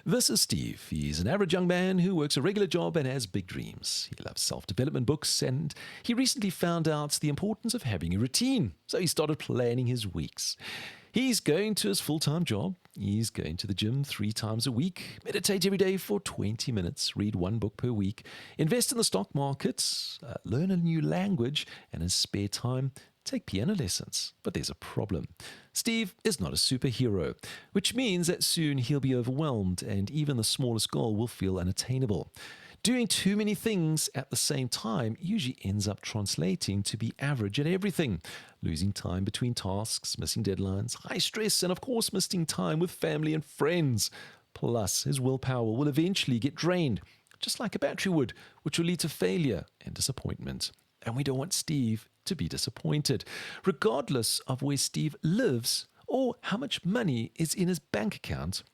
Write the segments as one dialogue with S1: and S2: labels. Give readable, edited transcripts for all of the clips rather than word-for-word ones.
S1: This is Steve. He's an average young man who works a regular job and has big dreams. He loves self-development books, and he recently found out the importance of having a routine. So he started planning his weeks. He's going to his full-time job. He's going to the gym 3 times a week, meditate every day for 20 minutes, read 1 book per week, invest in the stock markets, learn a new language, and in his spare time, take piano lessons. But there's a problem. Steve is not a superhero, which means that soon he'll be overwhelmed and even the smallest goal will feel unattainable. Doing too many things at the same time usually ends up translating to be average at everything, losing time between tasks, missing deadlines, high stress, and of course missing time with family and friends. Plus, his willpower will eventually get drained, just like a battery would, which will lead to failure and disappointment. And we don't want Steve to be disappointed, regardless of where Steve lives or how much money is in his bank account.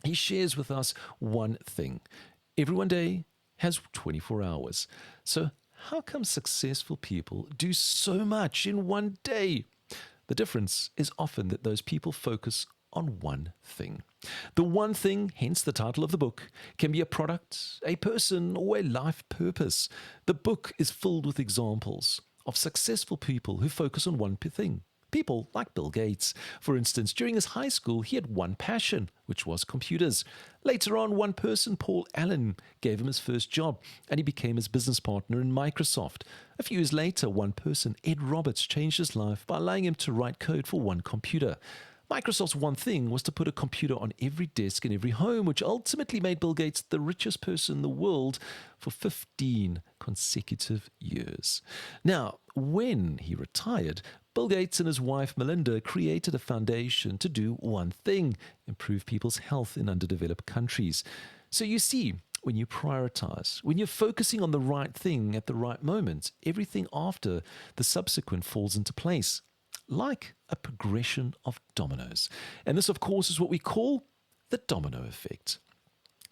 S1: He shares with us one thing. Every one day has 24 hours. So how come successful people do so much in one day? The difference is often that those people focus on one thing. The one thing, hence the title of the book, can be a product, a person, or a life purpose. The book is filled with examples of successful people who focus on one thing. People like Bill Gates. For instance, during his high school, he had one passion, which was computers. Later on, one person, Paul Allen, gave him his first job, and he became his business partner in Microsoft. A few years later, one person, Ed Roberts, changed his life by allowing him to write code for one computer. Microsoft's one thing was to put a computer on every desk in every home, which ultimately made Bill Gates the richest person in the world for 15 consecutive years. Now, when he retired, Bill Gates and his wife Melinda created a foundation to do one thing: improve people's health in underdeveloped countries. So you see, when you prioritize, when you're focusing on the right thing at the right moment, everything after the subsequent falls into place, like a progression of dominoes. And this, of course, is what we call the domino effect.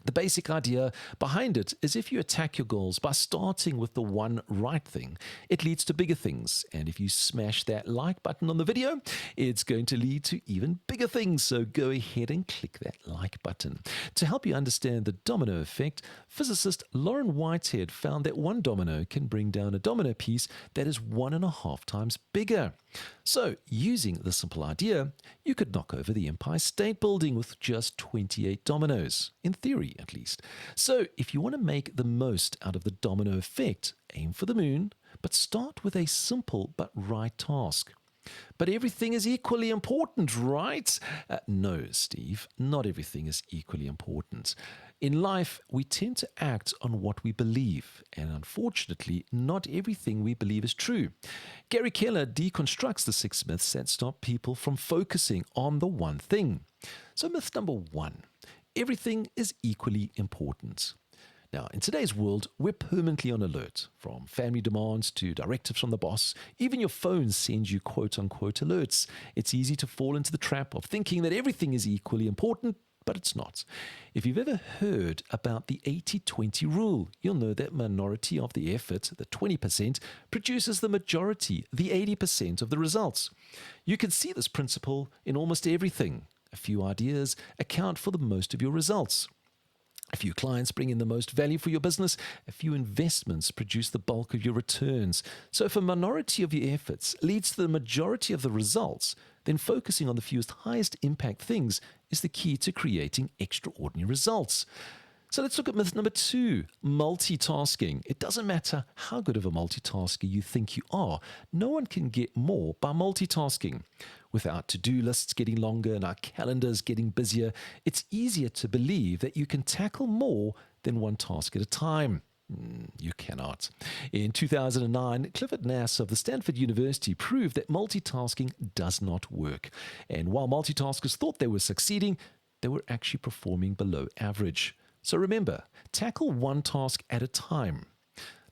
S1: The basic idea behind it is if you attack your goals by starting with the one right thing, it leads to bigger things. And if you smash that like button on the video, it's going to lead to even bigger things. So go ahead and click that like button. To help you understand the domino effect, physicist Lauren Whitehead found that one domino can bring down a domino piece that is 1.5 times bigger. So, using the simple idea, you could knock over the Empire State Building with just 28 dominoes, in theory at least. So, if you want to make the most out of the domino effect, aim for the moon, but start with a simple but right task. But everything is equally important, right? No, Steve, not everything is equally important. In life, we tend to act on what we believe, and unfortunately, not everything we believe is true. Gary Keller deconstructs the 6 myths that stop people from focusing on the one thing. So myth number 1, everything is equally important. Now, in today's world, we're permanently on alert, from family demands to directives from the boss. Even your phone sends you quote-unquote alerts. It's easy to fall into the trap of thinking that everything is equally important, but it's not. If you've ever heard about the 80-20 rule, you'll know that minority of the effort, the 20%, produces the majority, the 80% of the results. You can see this principle in almost everything. A few ideas account for the most of your results. A few clients bring in the most value for your business. A few investments produce the bulk of your returns. So if a minority of your efforts leads to the majority of the results, then focusing on the fewest highest impact things is the key to creating extraordinary results. So let's look at myth number 2, multitasking. It doesn't matter how good of a multitasker you think you are. No one can get more by multitasking. With our to-do lists getting longer and our calendars getting busier, it's easier to believe that you can tackle more than one task at a time. You cannot. In 2009, Clifford Nass of the Stanford University proved that multitasking does not work. And while multitaskers thought they were succeeding, they were actually performing below average. So remember, tackle one task at a time.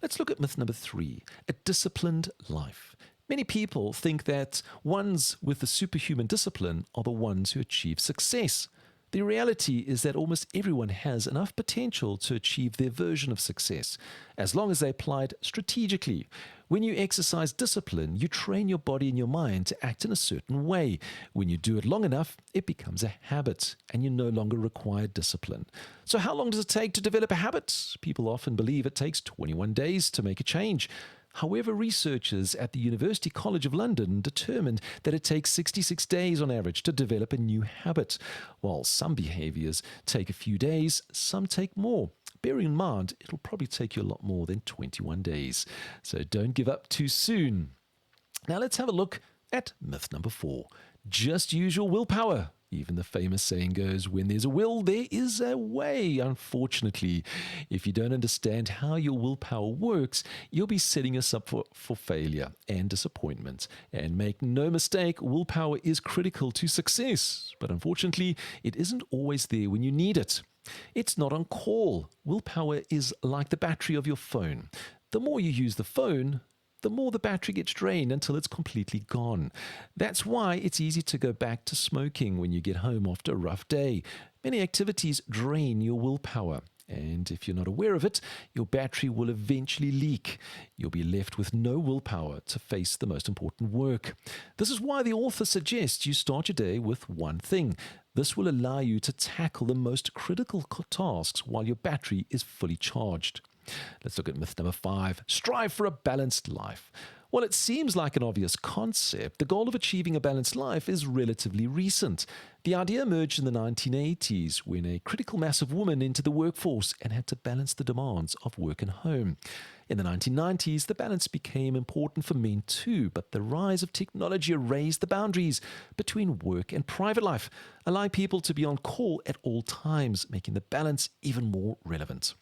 S1: Let's look at myth number 3, a disciplined life. Many people think that ones with the superhuman discipline are the ones who achieve success. The reality is that almost everyone has enough potential to achieve their version of success, as long as they apply it strategically. When you exercise discipline, you train your body and your mind to act in a certain way. When you do it long enough, it becomes a habit, and you no longer require discipline. So how long does it take to develop a habit? People often believe it takes 21 days to make a change. However, researchers at the University College of London determined that it takes 66 days on average to develop a new habit. While some behaviors take a few days, some take more. Bearing in mind, it'll probably take you a lot more than 21 days. So don't give up too soon. Now let's have a look at myth number 4. Just use your willpower. Even the famous saying goes, when there's a will, there is a way. Unfortunately, if you don't understand how your willpower works, you'll be setting us up for failure and disappointment. And make no mistake, willpower is critical to success. But unfortunately, it isn't always there when you need it. It's not on call. Willpower is like the battery of your phone. The more you use the phone, the more the battery gets drained until it's completely gone. That's why it's easy to go back to smoking when you get home after a rough day. Many activities drain your willpower. And if you're not aware of it, your battery will eventually leak. You'll be left with no willpower to face the most important work. This is why the author suggests you start your day with one thing. This will allow you to tackle the most critical tasks while your battery is fully charged. Let's look at myth number 5. Strive for a balanced life. While it seems like an obvious concept, the goal of achieving a balanced life is relatively recent. The idea emerged in the 1980s when a critical mass of women entered the workforce and had to balance the demands of work and home. In the 1990s, the balance became important for men too, but the rise of technology erased the boundaries between work and private life, allowing people to be on call at all times, making the balance even more relevant.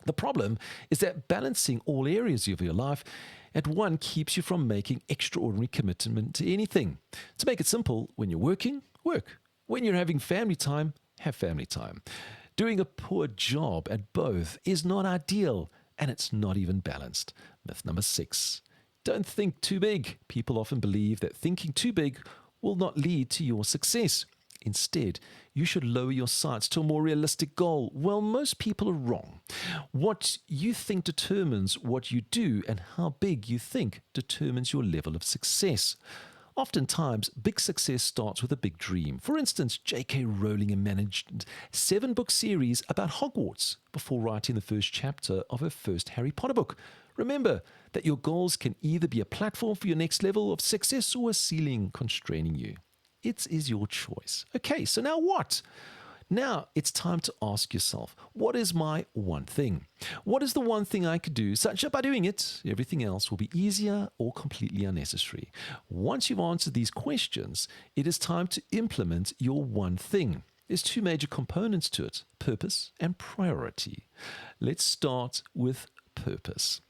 S1: The problem is that balancing all areas of your life at one keeps you from making extraordinary commitment to anything. To make it simple, when you're working, work. When you're having family time, have family time. Doing a poor job at both is not ideal, and it's not even balanced. Myth number 6. Don't think too big. People often believe that thinking too big will not lead to your success. Instead, you should lower your sights to a more realistic goal. Well, most people are wrong. What you think determines what you do, and how big you think determines your level of success. Oftentimes, big success starts with a big dream. For instance, J.K. Rowling managed a 7-book series about Hogwarts before writing the first chapter of her first Harry Potter book. Remember that your goals can either be a platform for your next level of success or a ceiling constraining you. It is your choice. Okay, so now what? Now it's time to ask yourself, what is my one thing? What is the one thing I could do such that by doing it, everything else will be easier or completely unnecessary? Once you've answered these questions, it is time to implement your one thing. There's 2 major components to it, purpose and priority. Let's start with purpose.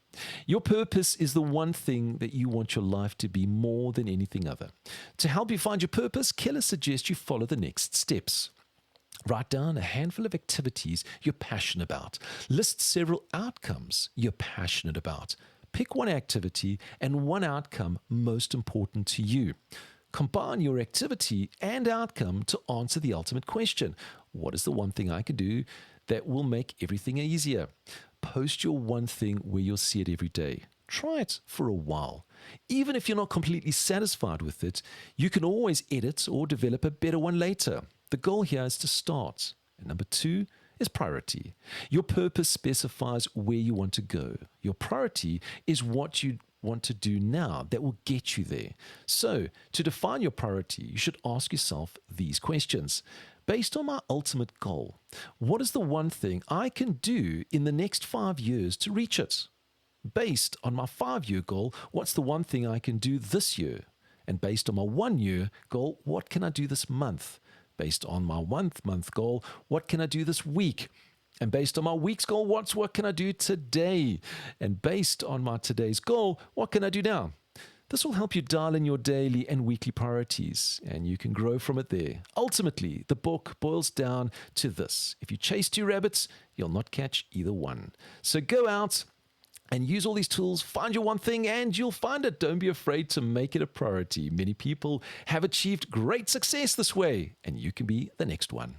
S1: Your purpose is the one thing that you want your life to be more than anything other. To help you find your purpose, Keller suggests you follow the next steps. Write down a handful of activities you're passionate about. List several outcomes you're passionate about. Pick one activity and one outcome most important to you. Combine your activity and outcome to answer the ultimate question. What is the one thing I can do that will make everything easier? Post your one thing where you'll see it every day. Try it for a while. Even if you're not completely satisfied with it, you can always edit or develop a better one later. The goal here is to start. And number 2 is priority. Your purpose specifies where you want to go. Your priority is what you want to do now that will get you there. So, to define your priority, you should ask yourself these questions. Based on my ultimate goal, what is the one thing I can do in the next 5 years to reach it? Based on my 5-year goal, what's the one thing I can do this year? And based on my 1-year goal, what can I do this month? Based on my 1-month goal, what can I do this week? And based on my week's goal, what can I do today? And based on my today's goal, what can I do now? This will help you dial in your daily and weekly priorities, and you can grow from it there. Ultimately, the book boils down to this. If you chase 2 rabbits, you'll not catch either one. So go out and use all these tools, find your one thing, and you'll find it. Don't be afraid to make it a priority. Many people have achieved great success this way, and you can be the next one.